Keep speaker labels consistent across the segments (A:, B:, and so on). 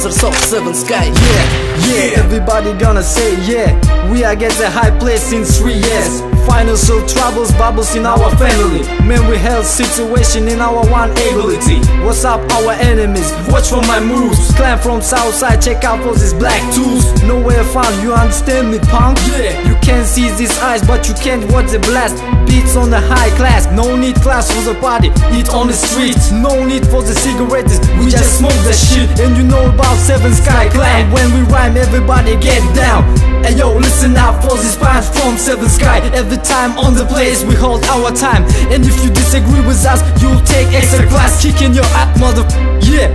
A: brothers of Seven Sky.
B: Yeah, everybody gonna say yeah. We are get the high place in 3 years. Financial troubles, bubbles in our family. Man, we held situation in our one ability. What's up, our enemies? Watch for my moves. Clan from Southside, check out for these black tools. Nowhere found, you understand me, punk? Yeah. You can't see these eyes, but you can't watch the blast. Beats on the high class, no need class for the party. Eat on the streets, no need for the cigarettes. We just smoke the shit. And you know about Seven Sky Clan. When we rhyme, everybody get down. And yo, listen up for these rhymes from Seven Sky. Every time on the place, we hold our time. And if you disagree with us, you'll take extra class. Kicking your ass, mother. Yeah.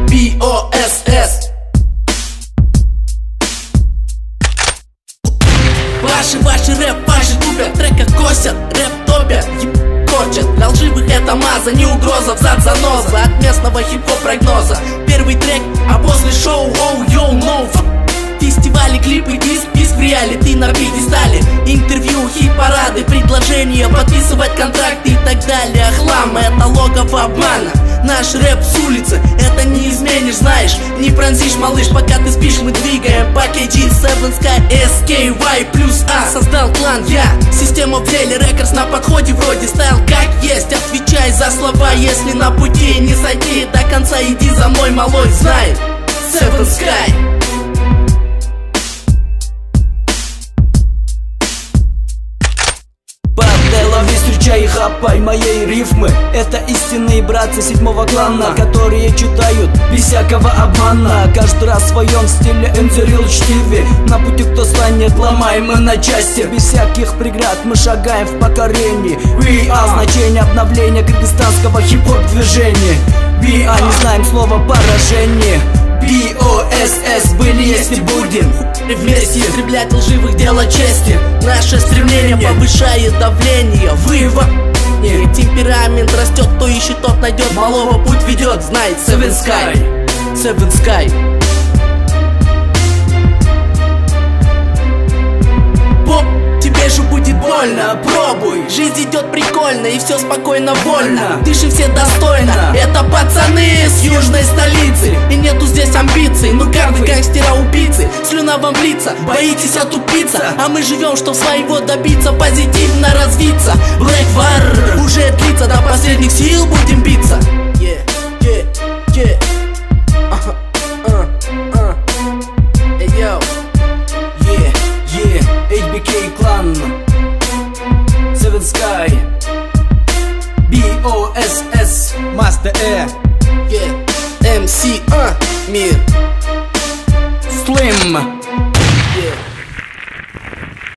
A: BOSS. Ваши рэп, ваши тупят. Трека косят, рэп топят. Корчат, для лживых это маза. Не угроза, взад заноза. От местного хип-хоп прогноза. Первый трек, а после шоу, оу, йоу, ноу. Фестивали, клипы, диск в реалити на пьедестале. Интервью, хит-парады, предложения, подписывать контракты и так далее. Хлам, это логово обмана. Наш рэп с улицы, это не изменишь, знаешь. Не пронзишь, малыш, пока ты спишь, мы двигаем по KG, Seven Sky, SKY плюс А. Создал клан я, система в деле, рекордс на подходе вроде. Стайл как есть, отвечай за слова. Если на пути не сойти до конца, иди за мной, малой, знай Seven Sky.
C: Лови, встречай и хапай моей рифмы. Это истинные братцы 7-го клана, которые читают без всякого обмана. Каждый раз в своем стиле энцерил чтиве. На пути кто станет, ломаем мы на части. Без всяких преград мы шагаем в покорении. We are значение обновления кыргызстанского хип-хоп движения. We are не знаем слова поражение. BOSS были, есть и будем.
A: Вместе истреблять лживых, дело чести. Наше стремление повышает давление. Темперамент растет, кто ищет, тот найдет. Малого путь ведет, знает Seven Sky. Seven Sky. Поп, тебе же будет больно, пробуй. Жизнь идет прикольно и все спокойно, вольно. Дыши все достойно. Это пацаны с южной столицы. И нету здесь амбиций, ну гарды, гангстера, убийцы. Слюна вам в лица, боитесь отупиться. А мы живем, чтоб своего добиться, позитивно развиться. Black War уже длится, до последних сил будем биться.
C: HBK клан, Seven Sky, BOSS,
B: Master Air,
A: MC, мир.
C: Slim.